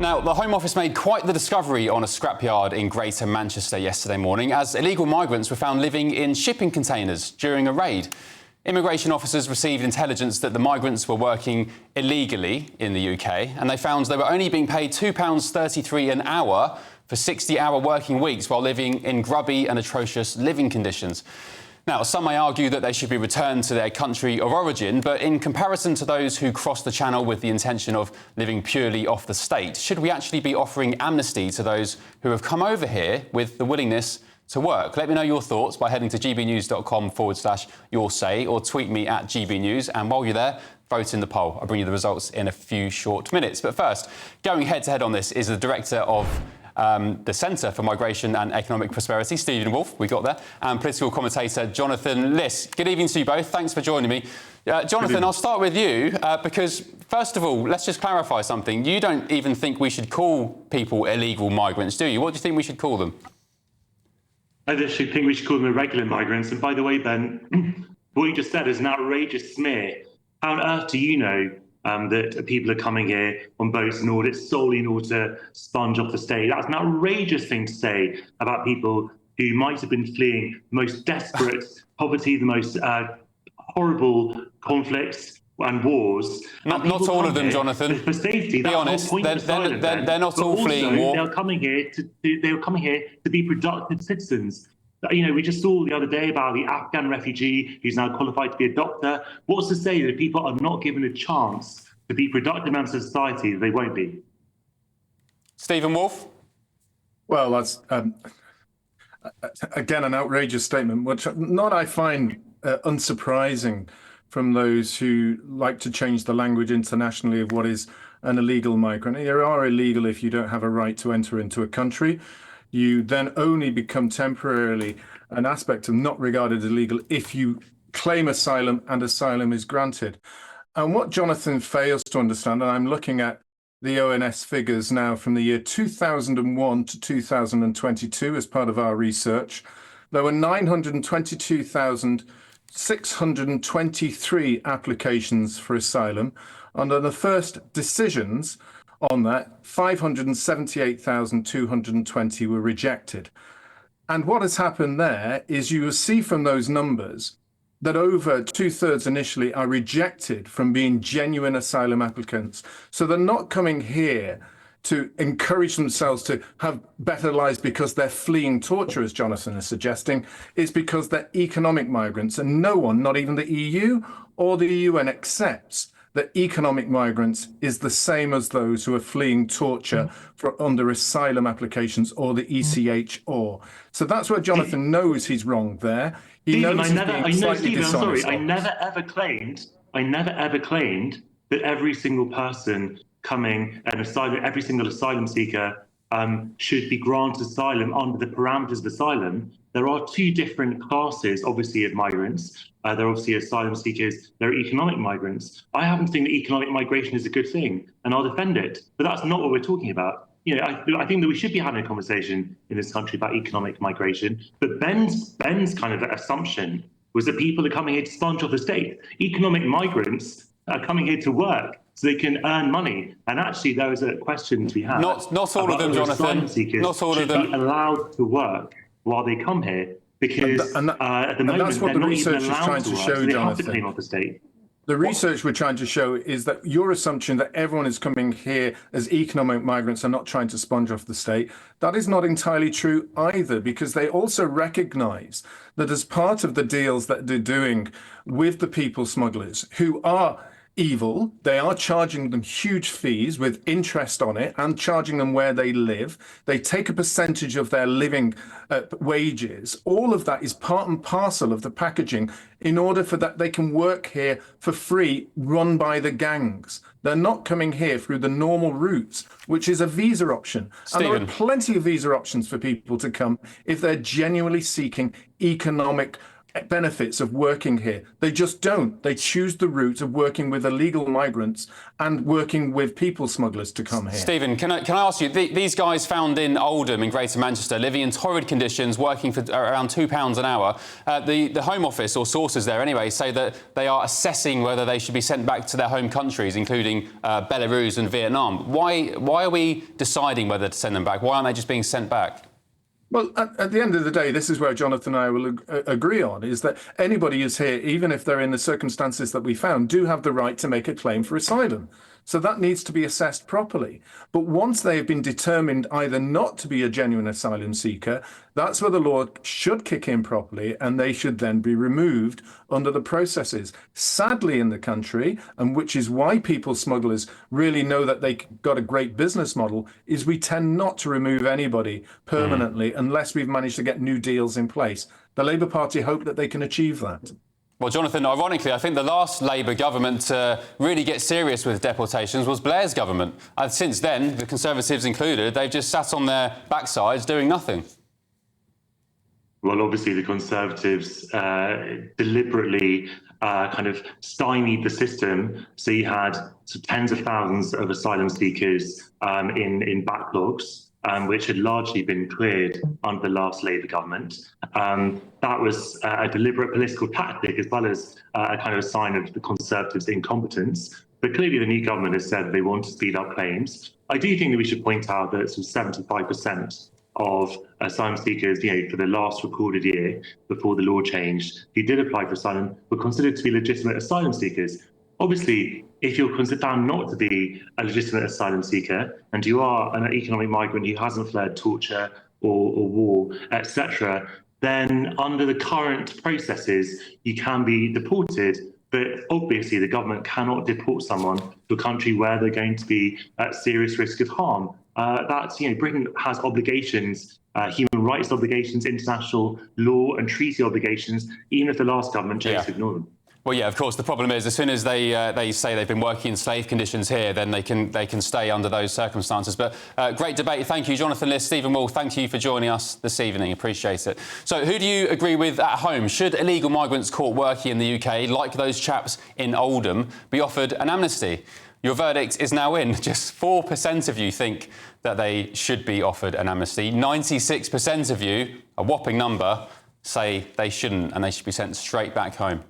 Now, the Home Office made quite the discovery on a scrapyard in Greater Manchester yesterday morning as illegal migrants were found living in shipping containers during a raid. Immigration officers received intelligence that the migrants were working illegally in the UK, and they found they were only being paid £2.33 an hour for 60-hour working weeks while living in grubby and atrocious living conditions. Now, some may argue that they should be returned to their country of origin, but in comparison to those who crossed the channel with the intention of living purely off the state, should we actually be offering amnesty to those who have come over here with the willingness to work? Let me know your thoughts by heading to gbnews.com/your say or tweet me at gbnews. And while you're there, vote in the poll. I'll bring you the results in a few short minutes. But first, going head-to-head on this is the director of the Centre for Migration and Economic Prosperity, Stephen Wolfe, we got there, and political commentator Jonathan Liss. Good evening to you both. Thanks for joining me. Jonathan, I'll start with you because, first of all, let's just clarify something. You don't even think we should call people illegal migrants, do you? What do you think we should call them? I actually think we should call them irregular migrants. And by the way, Ben, what you just said is an outrageous smear. How on earth do you know that people are coming here on boats in order solely in order to sponge off the state? That's an outrageous thing to say about people who might have been fleeing the most desperate poverty, the most horrible conflicts and wars. Not all of them, Jonathan. For safety. Be honest, they're not all fleeing war. They're coming here to be productive citizens. You know, we just saw the other day about the Afghan refugee who's now qualified to be a doctor. What's to say that if people are not given a chance to be productive members of society, they won't be? Stephen Wolfe? Well, that's, again, an outrageous statement, which I find unsurprising from those who like to change the language internationally of what is an illegal migrant. You are illegal if you don't have a right to enter into a country. You then only become temporarily an aspect of not regarded illegal if you claim asylum and asylum is granted. And what Jonathan fails to understand, and I'm looking at the ONS figures now from the year 2001 to 2022 as part of our research, there were 922,623 applications for asylum. Under the first decisions on that, 578,220 were rejected. And what has happened there is you will see from those numbers that over 2/3 initially are rejected from being genuine asylum applicants. So they're not coming here to encourage themselves to have better lives because they're fleeing torture, as Jonathan is suggesting. It's because they're economic migrants, and no one, not even the EU or the UN, accepts that economic migrants is the same as those who are fleeing torture under asylum applications or the ECHR. So that's where Jonathan knows he's wrong there. He knows he's being slightly dishonest. I never ever claimed that every single person coming an asylum, every single asylum seeker should be granted asylum under the parameters of asylum. There are two different classes, obviously, of migrants. There are obviously asylum seekers, there are economic migrants. I happen to think that economic migration is a good thing, and I'll defend it. But that's not what we're talking about. You know, I think that we should be having a conversation in this country about economic migration. But Ben's kind of assumption was that people are coming here to sponge off the state. Economic migrants are coming here to work so they can earn money. And actually, there is a question to be had. Not all of them, Jonathan. Not all of them. Should be allowed to work while they come here, because at the moment that's what they're the not research even is allowed trying to to work, show, so they Jonathan. have to claim off the state. The research we're trying to show is that your assumption that everyone is coming here as economic migrants and not trying to sponge off the state, that is not entirely true either, because they also recognize that as part of the deals that they're doing with the people smugglers, who are evil, they are charging them huge fees with interest on it and charging them where they live. They take a percentage of their living wages. All of that is part and parcel of the packaging in order for that they can work here for free, run by the gangs. They're not coming here through the normal routes, which is a visa option. Stephen. And there are plenty of visa options for people to come if they're genuinely seeking economic benefits of working here. They just don't. They choose the route of working with illegal migrants and working with people smugglers to come here. Stephen, can I ask you, these guys found in Oldham in Greater Manchester, living in torrid conditions, working for around £2 an hour, the Home Office, or sources there anyway, say that they are assessing whether they should be sent back to their home countries, including Belarus and Vietnam. Why are we deciding whether to send them back? Why aren't they just being sent back? Well, at the end of the day, this is where Jonathan and I will agree on, is that anybody who's here, even if they're in the circumstances that we found, do have the right to make a claim for asylum. So that needs to be assessed properly. But once they have been determined either not to be a genuine asylum seeker, that's where the law should kick in properly, and they should then be removed under the processes. Sadly, in the country, and which is why people smugglers really know that they got a great business model, is we tend not to remove anybody permanently unless we've managed to get new deals in place. The Labour Party hope that they can achieve that. Well, Jonathan, ironically, I think the last Labour government to really get serious with deportations was Blair's government. And since then, the Conservatives included, they've just sat on their backsides doing nothing. Well, obviously, the Conservatives deliberately kind of stymied the system. So you had tens of thousands of asylum seekers in backlogs, which had largely been cleared under the last Labour government. That was a deliberate political tactic, as well as a kind of a sign of the Conservatives' incompetence. But clearly the new government has said they want to speed up claims. I do think that we should point out that 75% of asylum seekers, for the last recorded year before the law changed, who did apply for asylum, were considered to be legitimate asylum seekers. Obviously, if you're considered found not to be a legitimate asylum seeker, and you are an economic migrant who hasn't fled torture or war, etc., then under the current processes, you can be deported. But obviously, the government cannot deport someone to a country where they're going to be at serious risk of harm. Britain has obligations, human rights obligations, international law and treaty obligations, even if the last government chose to ignore them. Well, yeah, of course. The problem is, as soon as they say they've been working in slave conditions here, then they can stay under those circumstances. But great debate. Thank you, Jonathan Liss, Stephen Wool. Thank you for joining us this evening. Appreciate it. So, who do you agree with at home? Should illegal migrants caught working in the UK, like those chaps in Oldham, be offered an amnesty? Your verdict is now in. Just 4% of you think that they should be offered an amnesty. 96% of you, a whopping number, say they shouldn't and they should be sent straight back home.